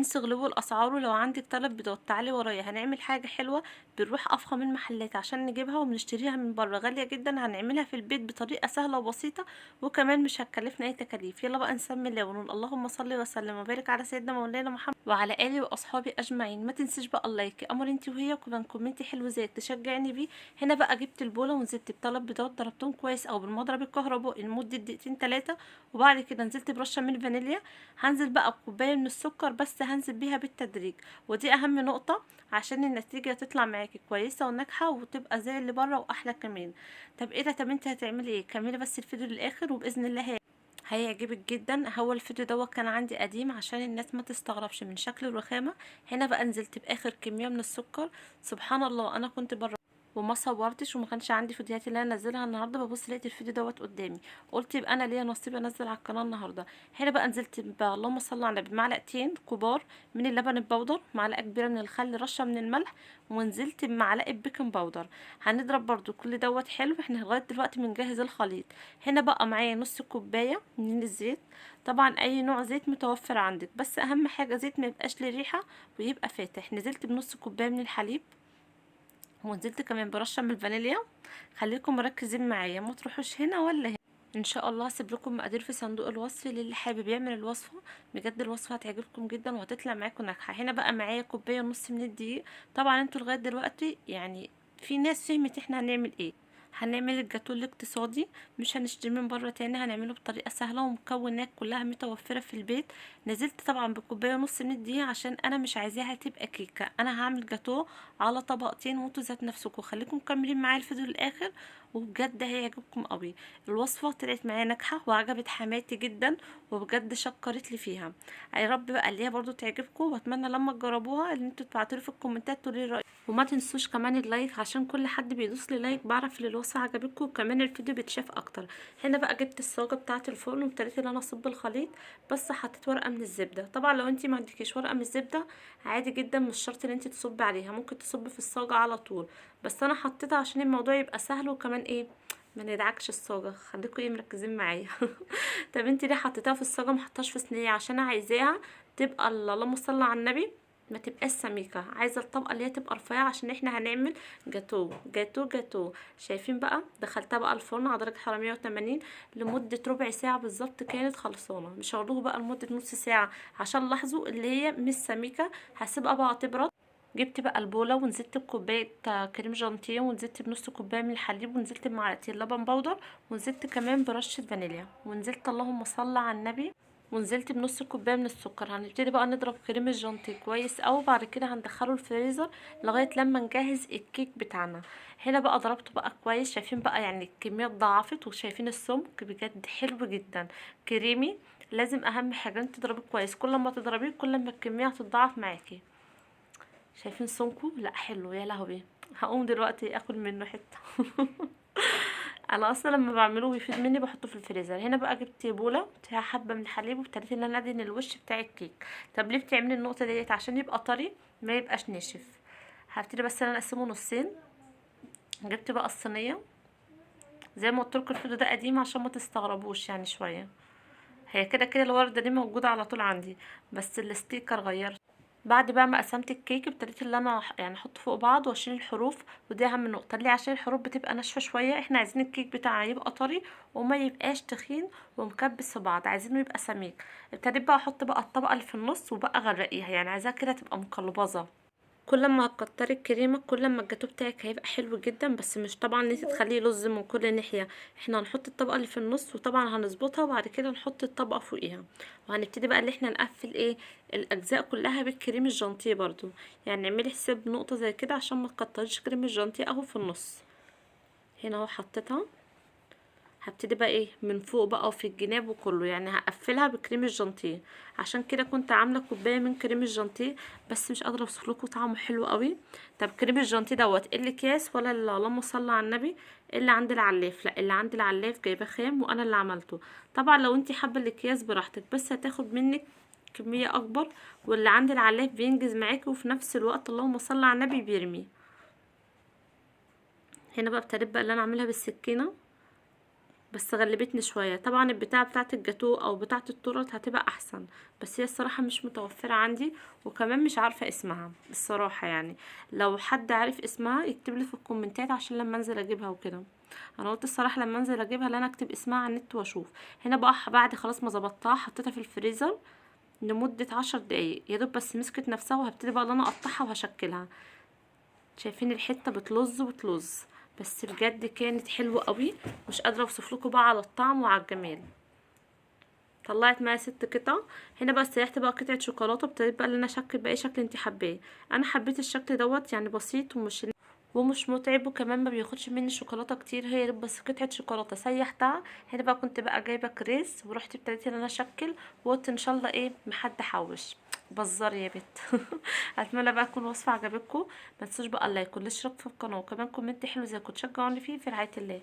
تنسي غلو الاسعار. ولو عندك 3 بيضات تعالي ورايا، هنعمل حاجه حلوه بنروح افخم المحلات عشان نجيبها وبنشتريها من بره غاليه جدا، هنعملها في البيت بطريقه سهله وبسيطه وكمان مش هتكلفنا اي تكاليف. يلا بقى نسمي الله ونقول اللهم صل وسلم وبارك على سيدنا مولانا محمد وعلى اله واصحابه اجمعين. ما تنسيش بقى اللايك، امر انت وهي، وكمان كومنتي حلو زيك تشجعني بيه. هنا بقى جبت البوله ونزلت ب3 بيضات، ضربتهم كويس او بالمضرب الكهربائي لمده دقيقتين 3، وبعد كده نزلت برشه من الفانيليا. هنزل بقى بكوبايه من السكر، بس هنزل بيها بالتدريج، ودي اهم نقطه عشان النتيجه تطلع معاكي كويسه وناجحه وتبقى زي اللي بره واحلى كمان. طب ايه ده؟ طب انت هتعملي ايه؟ كملي بس الفيديو للاخر وباذن الله هيعجبك جدا. هو الفيديو دوت كان عندي قديم عشان الناس ما تستغربش من شكل الرخامه. هنا بقى نزلت باخر كميه من السكر. سبحان الله، انا كنت بره وما صورتش وما كانش عندي فيديوهات اللي انا انزلها النهارده، ببص لقيت الفيديو دوت قدامي، قلت يبقى انا ليا نصيب انزل على القناه النهارده. هنا بقى نزلت اللهم صل على النبي معلقتين كبار من اللبن البودر، معلقه كبيره من الخل، رشه من الملح، ونزلت بمعلقه بيكنج باودر. هنضرب برضو كل دوت حلو. احنا لغايه دلوقتي بنجهز الخليط. هنا بقى معايا نص كوبايه من الزيت، طبعا اي نوع زيت متوفر عندك، بس اهم حاجه زيت ما يبقاش له ريحه ويبقى فاتح. نزلت بنص كوبايه من الحليب، ونزلت كمان برشه من الفانيليا. خليكم مركزين معايا، ما تروحوش هنا ولا هنا. ان شاء الله هسيب لكم مقادير في صندوق الوصف للي حابب يعمل الوصفه، بجد الوصفه هتعجبكم جدا وهتطلع معاكم ناجحه. هنا بقى معايا كوبايه ونص من الدقيق. طبعا انتوا لغايه دلوقتي يعني في ناس فهمت احنا هنعمل ايه. هنعمل الجاتو الاقتصادي، مش هنشتري من بره تاني، هنعمله بطريقه سهله ومكونات كلها متوفره في البيت. نزلت طبعا بكوبايه ونص من الدقيق عشان انا مش عايزاها تبقى كيكه، انا هعمل جاتو على طبقتين، وانتوا ذات نفسكم خليكم مكملين معايا الفيديو للاخر وبجد هيعجبكم قوي. الوصفه طلعت معايا ناجحه وعجبت حماتي جدا وبجد شكرت لي فيها. يا رب بقى اللي هي برضو تعجبكم، واتمنى لما تجربوها ان انتوا تبعتوا لي في الكومنتات تقولوا لي رايكم. وما تنسوش كمان اللايك، عشان كل حد بيدوس لي لايك بعرف ان الوصفه عجبتكم وكمان الفيديو بيتشاف اكتر. هنا بقى جبت الصاجه بتاعه الفرن وابتديت ان انا اصب الخليط، بس حطيت ورقه من الزبده. طبعا لو انتي ما عندكيش ورقه من الزبده عادي جدا، مش شرط ان انتي تصبي عليها، ممكن تصبي في الصاجه على طول، بس انا حطيتها عشان الموضوع يبقى سهل وكمان ايه ما ندعكش الصاجه. خليكم ايه مركزين معايا. طب انتي ليه حطيتها في الصاجه ما حطيتهاش في صينيه؟ عشان عايزاها تبقى اللهم صل على النبي ما تبقاش سميكه، عايزه الطبقه اللي هي تبقى رفيعه عشان احنا هنعمل جاتو جاتو جاتو. شايفين بقى؟ دخلتها بقى الفرن على درجه حراره 180 لمده ربع ساعه بالظبط، كانت خلصانه. مش هقوله بقى لمده نص ساعه عشان لاحظوا اللي هي مش سميكه. هسيبها بقى تبرد. جبت بقى البوله ونزلت بكوبايه كريم جانتيه، ونزلت بنص كوبايه من الحليب، ونزلت بمعلقتين لبن بودر، ونزلت كمان برشه فانيليا، ونزلت اللهم صل على النبي ونزلت بنص كوبايه من السكر. هنبتدي بقى نضرب كريم الجانتيه كويس اوي، بعد كده هندخله الفريزر لغايه لما نجهز الكيك بتاعنا. هنا بقى ضربته بقى كويس. شايفين بقى يعني الكميه ضعفت، وشايفين السمك بجد حلو جدا كريمي. لازم اهم حاجه انت تضربيه كويس، كل ما تضربيه كل ما الكميه هتضاعف معاكي. شايفين سمكه؟ لا حلو يا لهوي. هقوم دلوقتي اكل منه حته. انا اصلا لما بعمله بيفيد مني بحطه في الفريزر. هنا بقى جبت بوله فيها حبه من الحليب وابتديت ان انا ادهن الوش بتاع الكيك. طب ليه بتعملي النقطه ديت؟ عشان يبقى طري ما يبقاش ناشف. هبتدي بس انا اقسمه نصين. جبت بقى الصينيه زي ما قلت لكم الفيديو ده قديم عشان ما تستغربوش يعني شويه. هي كده كده الورده دي موجوده على طول عندي، بس الستيكر غيرت. بعد بقى ما قسمت الكيك ابتديت اللي انا يعني احط فوق بعض واشيل الحروف، ودي اهم نقطه ليه، عشان الحروف بتبقى ناشفه شويه. احنا عايزين الكيك بتاعنا يبقى طري وما يبقاش تخين ومكبس في بعض، عايزينه يبقى سميك. ابتديت بقى احط بقى الطبقه اللي في النص وبقى غرقيها، يعني عايزاها كده تبقى مقلبظه. كل ما هتكتري الكريمه كل ما الجاتو بتاعك هيبقى حلو جدا، بس مش طبعا ان انت تخليه لز من كل ناحيه. احنا هنحط الطبقه اللي في النص وطبعا هنظبطها وبعد كده نحط الطبقه فوقيها، وهنبتدي بقى اللي احنا نقفل ايه الاجزاء كلها بالكريم الجانتيه برضو. يعني نعملي حساب نقطه زي كده عشان ما تكتريش كريم الجانتيه اهو في النص. هنا اهو حطيتها. هبتدي بقى ايه من فوق بقى وفي الجناب وكله، يعني هقفلها بكريم الجانتيه. عشان كده كنت عامله كوبايه من كريم الجانتيه، بس مش قادره اوصف لكم طعمه حلو قوي. طب كريم الجانتيه دوت اللي اكياس ولا اللهم صل على النبي اللي عند العلاف؟ لا اللي عند العلاف جايباه خام وانا اللي عملته. طبعا لو انتي حابه الاكياس براحتك، بس هتاخد منك كميه اكبر، واللي عند العلاف بينجز معاكي وفي نفس الوقت اللهم صل على النبي بيرمي. هنا بقى ابتديت بقى اللي انا اعملها بالسكينه بس غلبتني شويه. طبعا البتاعه بتاعه الجاتو او بتاعه التورت هتبقى احسن، بس هي الصراحه مش متوفره عندي، وكمان مش عارفه اسمها الصراحه يعني. لو حد عارف اسمها يكتب لي في الكومنتات عشان لما انزل اجيبها وكده. انا قلت الصراحه لما انزل اجيبها لا انا اكتب اسمها على النت واشوف. هنا بقى بعد خلاص ما ظبطتها حطيتها في الفريزر لمده 10 دقايق يا دوب، بس مسكت نفسها، وهبتدي بقى ان انا اقطعها وهشكلها. شايفين الحته بتلظ بتلظ، بس بجد كانت حلوه قوي. مش قادره اوصف لكم بقى على الطعم وعلى الجمال. طلعت معايا 6 قطع. هنا بقى استريحت بقى قطعه شوكولاته، ابتديت بقى ان انا اشكل باي شكل انت حباه. انا حبيت الشكل دوت يعني بسيط ومش متعب، وكمان ما بياخدش مني شوكولاته كتير، هي بس قطعه شوكولاته سيحتها. هنا بقى كنت بقى جايبه كريز ورحت ابتديت ان انا اشكل، وقلت ان شاء الله ايه محد حوش بزار يا بت. اتمنى بقى تكون الوصفه عجبتكم. ما تنسوش بقى اللايك والاشتراك في القناه، وكمان كومنت حلو زي كنت تشجعوني فيه. في رعايه الله.